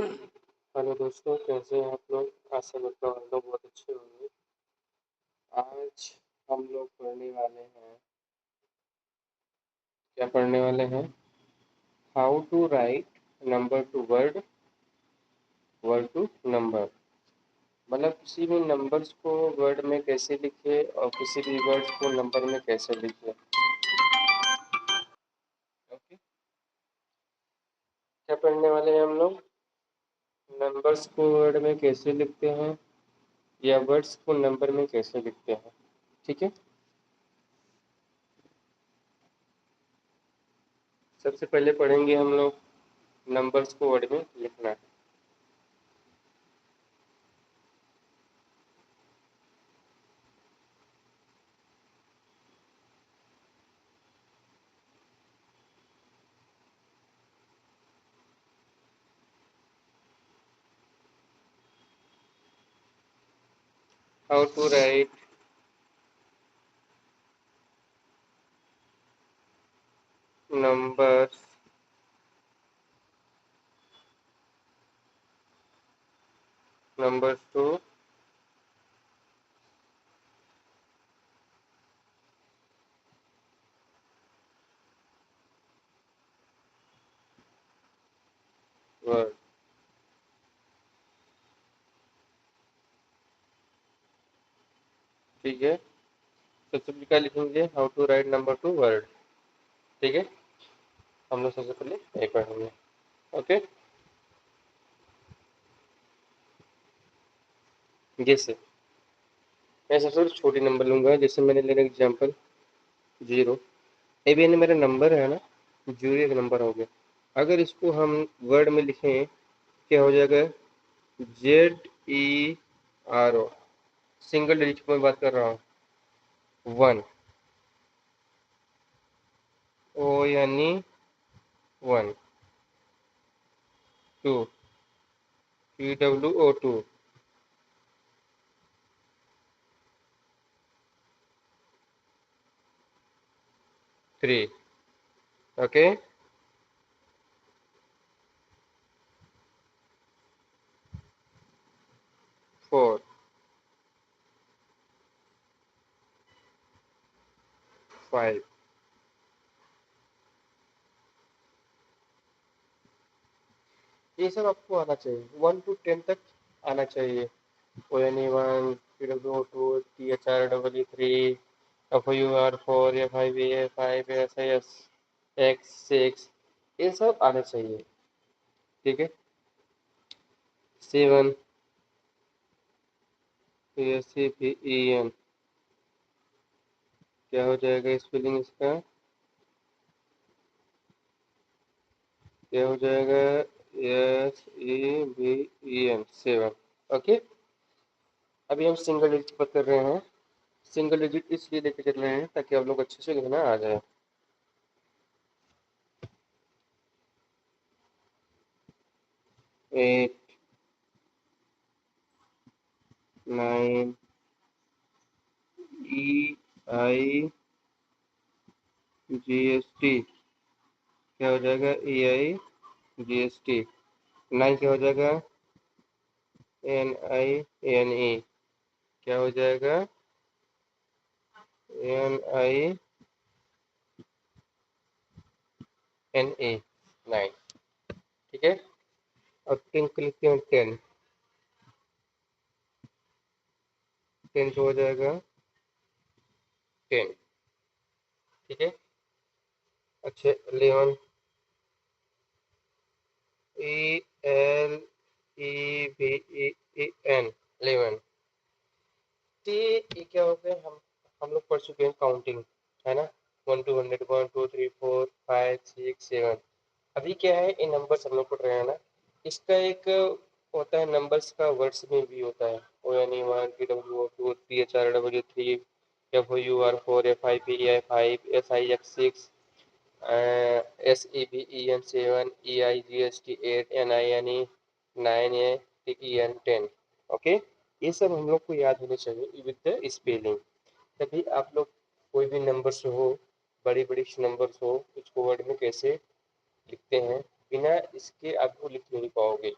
Hello दोस्तों, कैसे हैं आप लोग? आशा करता हूँ आप लोग बहुत अच्छे होंगे। आज हम लोग पढ़ने वाले हैं, क्या पढ़ने वाले हैं? How to write number to word, word to number. मतलब किसी भी नंबर्स को वर्ड में कैसे लिखे और किसी भी वर्ड को नंबर में कैसे लिखे। ओके, क्या पढ़ने वाले हैं हम लोग? नंबर्स को वर्ड में कैसे लिखते हैं या वर्ड्स को नंबर में कैसे लिखते हैं। ठीक है, सबसे पहले पढ़ेंगे हम लोग नंबर्स को वर्ड में लिखना। How to write numbers numbers to word। ठीक है, सबसे पहले क्या लिखेंगे? How to write number to word. ठीक है, हम लोग सबसे पहले ये पढ़ेंगे। ओके, जैसे मैं सबसे पहले छोटी नंबर लूंगा, जैसे मैंने ले एग्जाम्पल 0। ये भी मेरा नंबर है ना, 0 एक नंबर हो गया। अगर इसको हम वर्ड में लिखें, क्या हो जाएगा? ZERO, सिंगल डिजिट की मैं बात कर रहा हूँ। 1, ओ यानी 1, 2, PWO2, 3। ओके, 4, 5। ये सब आपको आना चाहिए, 1 to 10 तक आना चाहिए। O N E 1, PWO2, THR3, FUR4, FIV, 5, SIS, X6, ये सब आने चाहिए। ठीक है, 7, SCPEN, क्या हो जाएगा स्पेलिंग इसका? क्या हो जाएगा? SEVEN, 7। ओके, अभी हम सिंगल डिजिट की बात कर रहे हैं। सिंगल डिजिट इसलिए लेके चल रहे हैं ताकि आप लोग अच्छे से लिखना आ जाए। 8, 9, EIGST, क्या हो जाएगा? EIGST। 9 क्या हो जाएगा? NINE, क्या हो जाएगा? NINE, 9। ठीक है, और 10 को लिखते हैं 10। 10 क्या हो जाएगा? 10। ठीक है, अच्छा 11, ELEVEN, 11। तो ये क्या हो गया? हम लोग पढ़ चुके हैं काउंटिंग, है ना? 1 to 100, 1 2 3 4 5 6 7। अभी क्या है, ये नंबर्स हम लोग पढ़ रहे हैं ना, इसका एक होता है नंबर्स का वर्ड्स में भी होता है। O N E 1, PWO2, THR3, FUR4, FIPEI5, SIX6, SEVEN, EIGST8, NINE9, TEN10। Okay, ये सब हम लोग को याद होने चाहिए विद द स्पेलिंग। तभी आप लोग कोई भी नंबर्स हो, बड़ी बड़ी नंबर्स हो, उसको वर्ड में कैसे लिखते हैं, बिना इसके आप वो लिख नहीं पाओगे।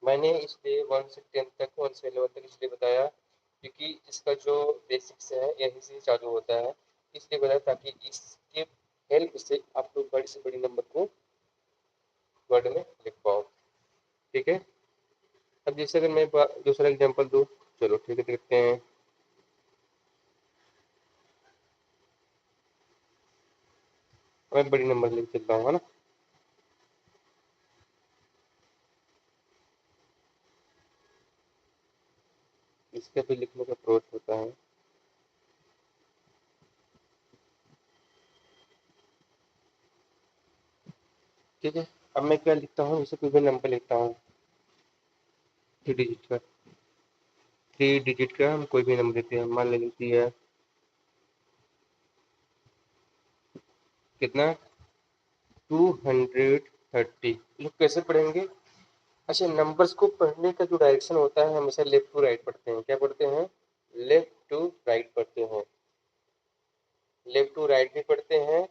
मैंने इसलिए 1 से 10 तक 1 से 11 तक इसलिए बताया क्योंकि इसका जो बेसिक्स है यहीं से चालू होता है, इसलिए बताया ताकि इसके हेल्प से आप लोग बड़े से बड़े नंबर को वर्ड में लिख पाओ। ठीक है, अब जैसे अगर मैं दूसरा एग्जांपल दूँ, चलो ठीक है देखते हैं। मैं बड़ी नंबर लेके चलता हूँ, है ना। इसका भी लिखने का अप्रोच होता है। ठीक है, अब मैं क्या लिखता हूँ, जैसे कोई भी नंबर लिखता हूँ 3 डिजिट का, 3 डिजिट का हम कोई भी नंबर देते हैं, मान लेती है कितना 230। लोग कैसे पढ़ेंगे? अच्छा, नंबर्स को पढ़ने का जो डायरेक्शन होता है हमेशा लेफ्ट टू राइट पढ़ते हैं। क्या पढ़ते हैं? लेफ्ट टू राइट पढ़ते हैं। लेफ्ट टू राइट भी पढ़ते हैं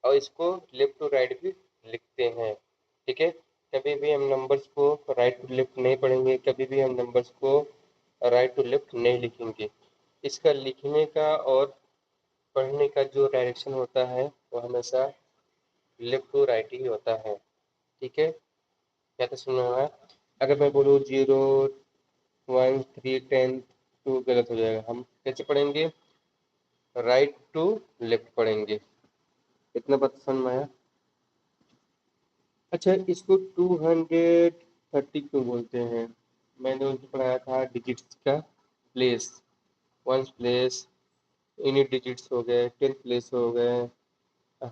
और इसको लेफ्ट टू राइट भी लिखते हैं। ठीक है, कभी भी हम नंबर्स को राइट टू लेफ्ट नहीं पढ़ेंगे, कभी भी हम नंबर्स को राइट टू लेफ्ट नहीं लिखेंगे। इसका लिखने का और पढ़ने का जो डायरेक्शन होता है वो हमेशा लेफ्ट टू राइट ही होता है। ठीक है, क्या तो सुना हुआ है? अगर मैं बोलूँ 0 1 3 10 तो गलत हो जाएगा। हम कैसे पढ़ेंगे? राइट टू लेफ्ट पढ़ेंगे। इतना बात समझ में आया? अच्छा, इसको 230 क्यों बोलते हैं? मैंने उनको पढ़ाया था डिजिट्स का place, ones place, unit digits हो गए, 10 प्लेस हो गए,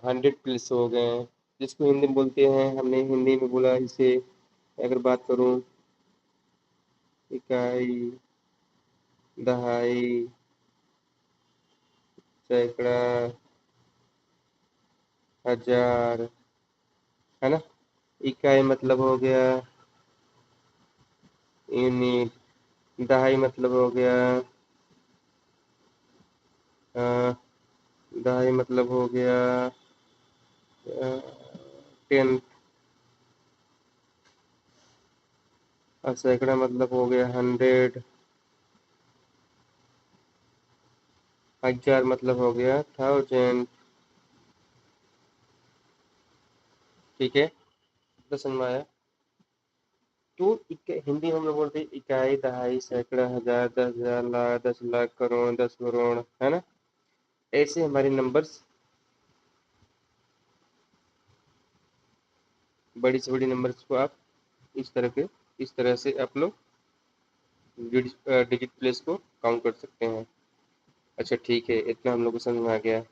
100 प्लेस हो गए, जिसको हिंदी में बोलते हैं, हमने हिंदी में बोला इसे। अगर बात करूं इकाई, दहाई, सैकड़ा, हजार, है ना। इकाई मतलब हो गया यूनिट, दहाई मतलब हो गया अ, दहाई मतलब हो गया 10, और सैकड़ा मतलब हो गया 100, हजार मतलब हो गया 1000। ठीक है, तो समझ में आया? तो हिंदी में हम लोग बोलते हैं इकाई, दहाई, सैकड़ा, हजार, 10,000, लाख, 10 लाख, करोड़, 10 करोड़, है ना। ऐसे हमारे नंबर्स, बड़ी से बड़ी नंबर्स को आप इस तरह से आप लोग डिजिट प्लेस को काउंट कर सकते हैं। अच्छा ठीक है, इतना हम लोग को समझ में आ गया।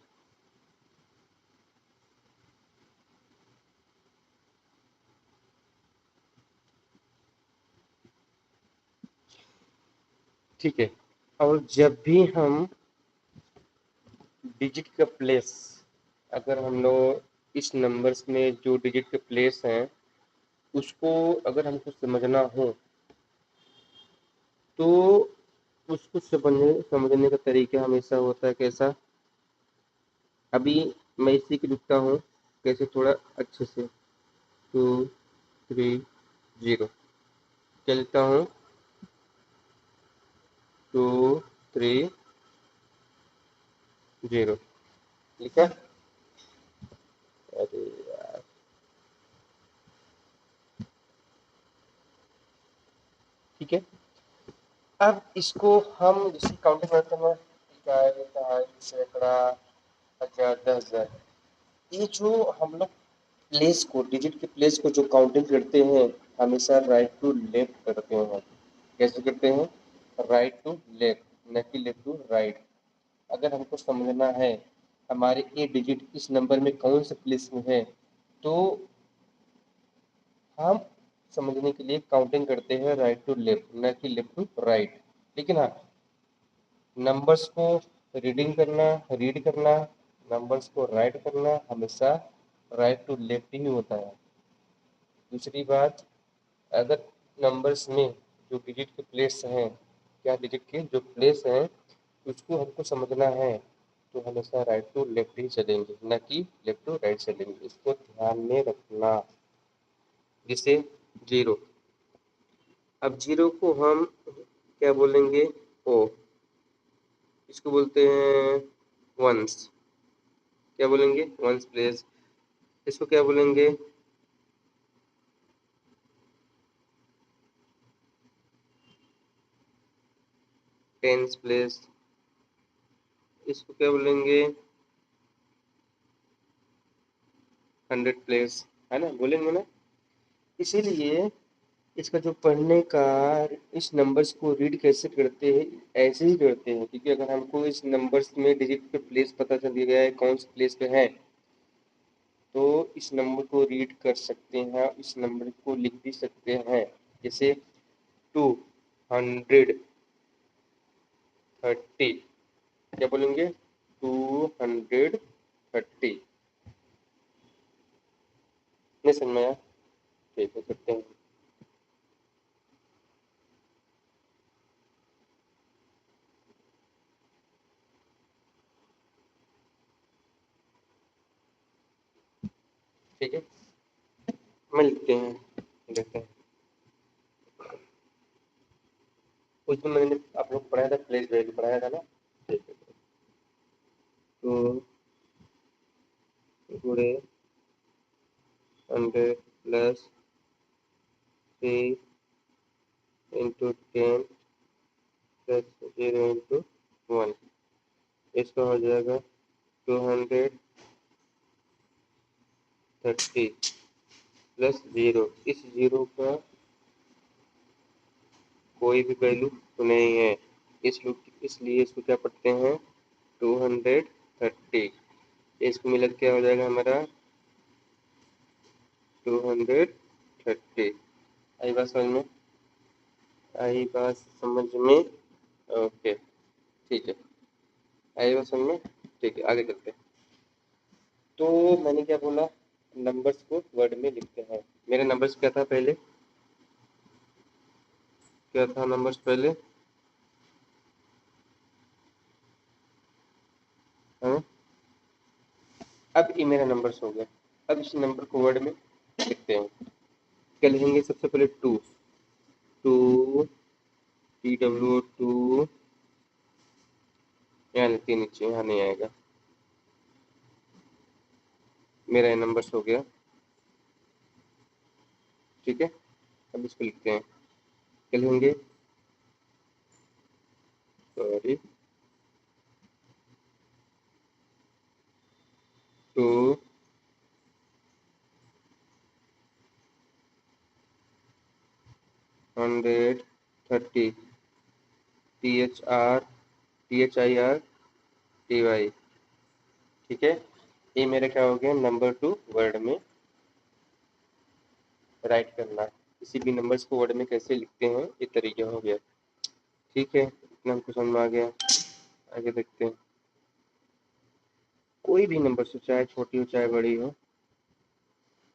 ठीक है, और जब भी हम डिजिट का प्लेस, अगर हम लोग इस नंबर्स में जो डिजिट के प्लेस हैं उसको अगर हमको समझना हो तो उसको समझने का तरीका हमेशा होता है कैसा? अभी मैं इसी को लिखता हूँ कैसे, थोड़ा अच्छे से। 2 3 0, क्या लिखता हूँ? 2 3 0, लिखा? अरे यार, ठीक है। अब इसको हम जैसे काउंटिंग करते हैं, इकाई, दहाई, सैकड़ा, हजार, 10,000, ये जो हम लोग प्लेस को, डिजिट के प्लेस को जो काउंटिंग करते हैं हमेशा राइट टू लेफ्ट करते हैं। कैसे करते हैं? राइट टू लेफ्ट, न कि लेफ्ट टू राइट। अगर हमको समझना है हमारे ये डिजिट इस नंबर में कौन से प्लेस में है तो हम समझने के लिए काउंटिंग करते हैं राइट टू लेफ्ट, न कि लेफ्ट टू राइट। लेकिन हाँ, नंबर्स को रीड करना, नंबर्स को राइट करना हमेशा राइट टू लेफ्ट ही होता है। दूसरी बात, अगर नंबर्स में जो डिजिट के प्लेस हैं, क्या डिजिट के जो प्लेस हैं उसको हमको समझना है तो हमेशा राइट टू लेफ्ट ही चलेंगे, न कि लेफ्ट टू राइट चलेंगे। इसको ध्यान में रखना। जैसे 0, अब 0 को हम क्या बोलेंगे? ओ, इसको बोलते हैं वंस। क्या बोलेंगे? Ones place. इसको क्या बोलेंगे? Tens place. इसको क्या बोलेंगे? 100 प्लेस, है ना, बोलेंगे ना। इसीलिए इसका जो पढ़ने का, इस नंबर्स को रीड कैसे करते हैं, ऐसे ही करते हैं, क्योंकि अगर हमको इस नंबर्स में डिजिट पे प्लेस पता चल गया है कौन से प्लेस पे है, तो इस नंबर को रीड कर सकते हैं, इस नंबर को लिख भी सकते हैं। जैसे 230, क्या बोलेंगे? 230। नहीं समझ में आया? ठीक है, करते हैं। ठीक है, मैं लिखते हैं, देखते हैं। कुछ दिन मैंने आप लोग पढ़ाया था, प्लेस वैल्यू पढ़ाया था ना। ठीक है, तो गुड़े 100 प्लस 3 इंटू 10 प्लस 0 इंटू 1, इसका हो जाएगा 230 प्लस 0। इस 0 का कोई भी वैल्यू तो नहीं है, इसलिए इसको क्या पढ़ते हैं? 230। इसको मिला क्या हो जाएगा हमारा? 230। आई बात समझ में? आई बात समझ में? ओके, ठीक है, आई बात समझ में? ठीक है, आगे चलते हैं। तो मैंने क्या बोला? नंबर्स को वर्ड में लिखते हैं। मेरे नंबर्स क्या था पहले? क्या था नंबर्स पहले? हाँ, अब ये मेरा नंबर्स हो गया। अब इस नंबर को वर्ड में लिखते हैं। क्या लिखेंगे? सबसे पहले 2, टू, TW2, यहाँ लिखते नीचे, यहाँ नहीं आएगा। मेरा ये नंबर्स हो गया, ठीक है। अब इसको लिखते हैं। क्या लिखेंगे? सॉरी, 230, THIRTY, ठीक है। ये मेरा क्या हो गया? नंबर 2 वर्ड में राइट करना। किसी भी नंबर्स को वर्ड में कैसे लिखते हैं, ये तरीका हो गया, ठीक है। इतना हमको समझ में आ गया। आगे देखते हैं। कोई भी नंबर से, चाहे छोटी हो चाहे बड़ी हो,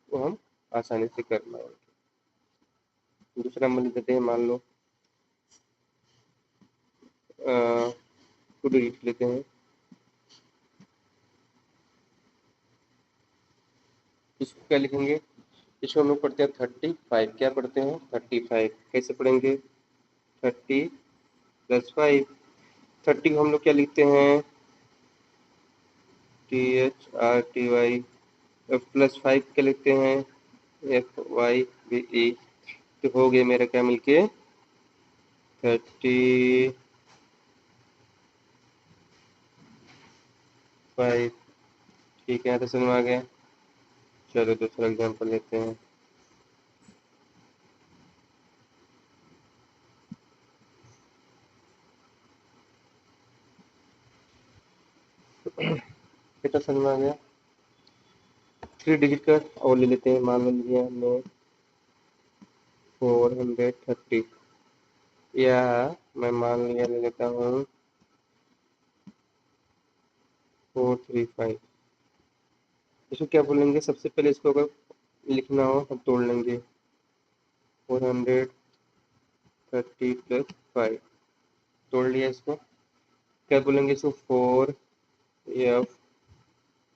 वो हम आसानी से कर पाएंगे। दूसरा नंबर देते हैं, मान लो 2 डिजिट लेते हैं। इसको क्या लिखेंगे? इसको हम लोग पढ़ते हैं 35। क्या पढ़ते हैं? 35। कैसे पढ़ेंगे? 30 प्लस 5। 30 को हम लोग क्या लिखते हैं? THRTY। प्लस 5 क्या लिखते हैं? FYVE। तो हो गया मेरा क्या मिलके? 35। ठीक है, तो समझ में आ गया। चलो दूसरा एग्जाम्पल लेते हैं। कितना समझ में आ गया? 3 डिजिट का और ले लेते हैं। मान लो लिया हमने 430, या मैं मान लिया ले लेता हूँ 435। इसको क्या बोलेंगे? सबसे पहले इसको अगर लिखना हो हम तोड़ लेंगे। 430 प्लस 5, तोड़ लिया इसको। क्या बोलेंगे इसको?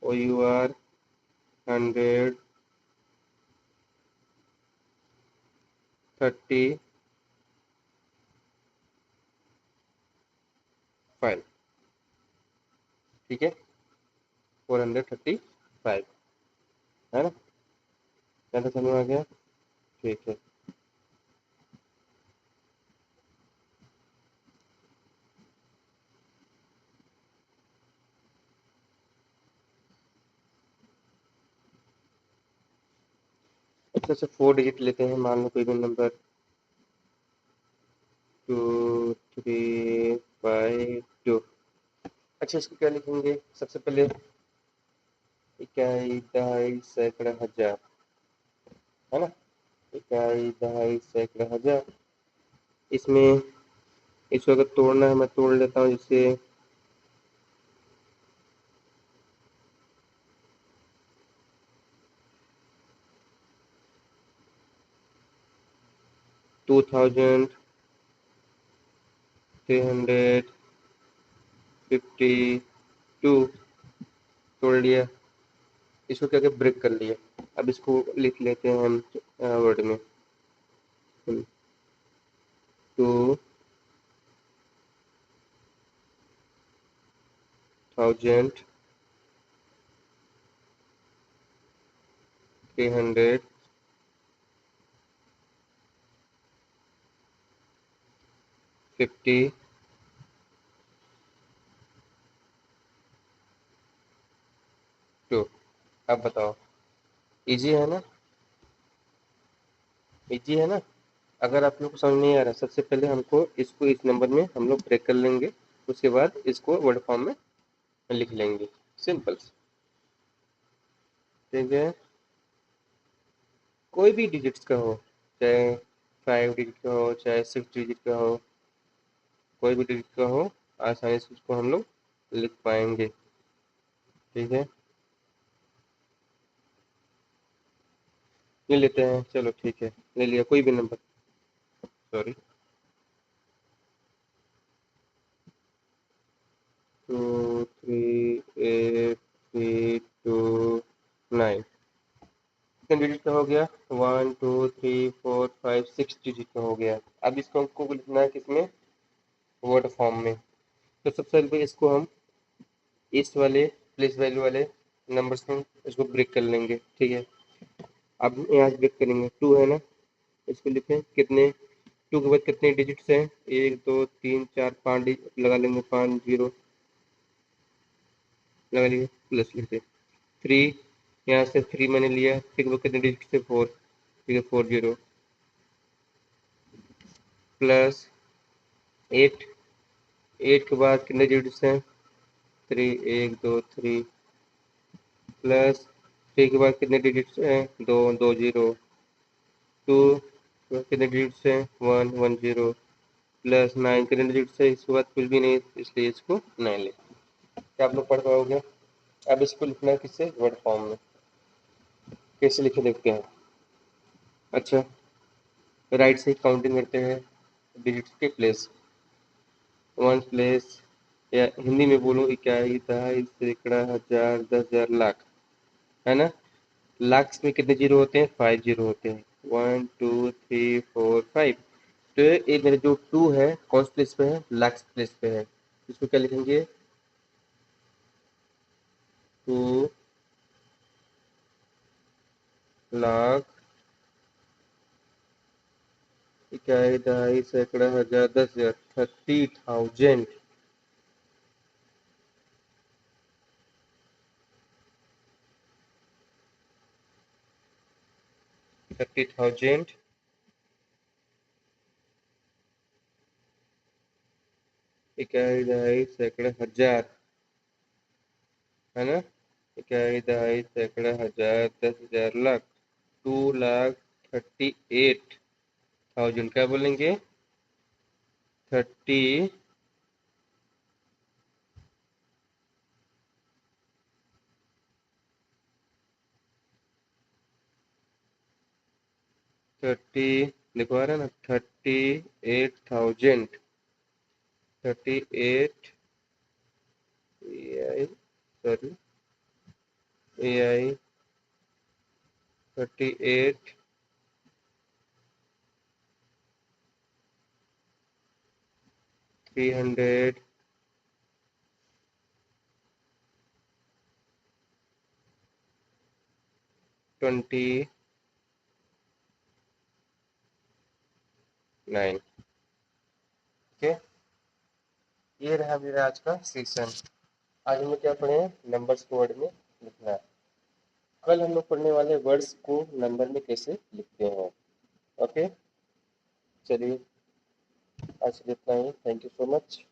4FOUR 130 फाइव, ठीक है, 435, है ना, क्या तो समझ में आ गया, ठीक है। अच्छा अच्छा, 4 डिजिट लेते हैं, मान लो कोई भी नंबर, 2352। अच्छा, इसको क्या लिखेंगे, सबसे पहले इकाई, दहाई, सैकड़ा, हजार, है ना, इकाई, दहाई, सैकड़ा, हजार। इसमें इसको अगर तोड़ना है, मैं तोड़ लेता हूँ, जैसे 2352 तोड़ लिया। इसको क्या क्या ब्रेक कर लिया। अब इसको लिख लेते हैं हम वर्ड में, 2352। अब बताओ, इजी है ना, इजी है ना। अगर आप लोग को समझ नहीं आ रहा, सबसे पहले हमको इसको इस नंबर में हम लोग ब्रेक कर लेंगे, उसके बाद इसको वर्ड फॉर्म में लिख लेंगे, सिंपल, ठीक है। कोई भी डिजिट्स का हो, चाहे 5 डिजिट का हो, चाहे 6 डिजिट का हो, कोई भी डिजिट का हो, आसानी से उसको हम लोग लिख पाएंगे, ठीक है। ले लेते हैं, चलो ठीक है, ले लिया कोई भी नंबर, सॉरी, 23832 9, कितने डिजिट का हो गया, 1 2 3 4 5 6 डिजिट का हो गया। अब इसको हमको लिखना है किसमें, वर्ड फॉर्म में। तो सबसे पहले इसको हम इस वाले प्लेस वैल्यू वाले नंबर्स में इसको ब्रेक कर लेंगे, ठीक है। अब यहाँ से ब्रेक करेंगे, 2 है ना, इसको लिखें कितने, 2 के बाद कितने डिजिट्स हैं, 1 2 3 4 5 डिजिट लगा लेंगे, 5 0 लगा लिए, प्लस लिखते, 3, यहाँ से 3 मैंने लिया, 3 के बाद कितने डिजिट से, 4, ठीक है, 40, प्लस 8, 8 के बाद कितने डिजिट्स हैं, 3, 1 2 3, प्लस 3 के बाद कितने डिजिट्स हैं, 2 2 0, 2 कितने डिजिट्स हैं, 1 1 0, प्लस 9 कितने डिजिट्स है, इसके बाद कुछ भी नहीं, इसलिए इसको 9 ले। क्या आप लोग पढ़ पाओगे। अब इसको लिखना है किससे, वर्ड फॉर्म में, कैसे लिखे देखते हैं। अच्छा, राइट से काउंटिंग करते हैं डिजिट्स के प्लेस, 1 प्लेस, या हिंदी में बोलो, इकाई, दहाई, सैकड़ा, हजार, 10,000, लाख, है ना। लाख्स में कितने जीरो होते हैं, 5 जीरो होते हैं, 1 2 3 4 5। तो ये मेरे जो 2 है कौन सी प्लेस पे है, लाख्स प्लेस पे है, इसको क्या लिखेंगे, 2 लाख, इकाई, दहाई, सैकड़ा, हजार, 10,000, 30,000, 30,000, इकाई, दहाई, सैकड़ा, हजार, है ना, इकाई, दहाई, सैकड़ा, हजार, 10,000, लाख, 2,38,000, क्या बोलेंगे, 30 30, देखो आ रहा है ना, 38,000, 38, AI, सॉरी, AI, 38, 300, 29। ओके, ये रहा मेरा आज का सेशन। आज हमें क्या पढ़े हैं, नंबर्स को वर्ड में लिखना है। कल हम लोग पढ़ने वाले वर्ड्स को नंबर में कैसे लिखते हैं। ओके, चलिए आज इतना ही। Thank you so much.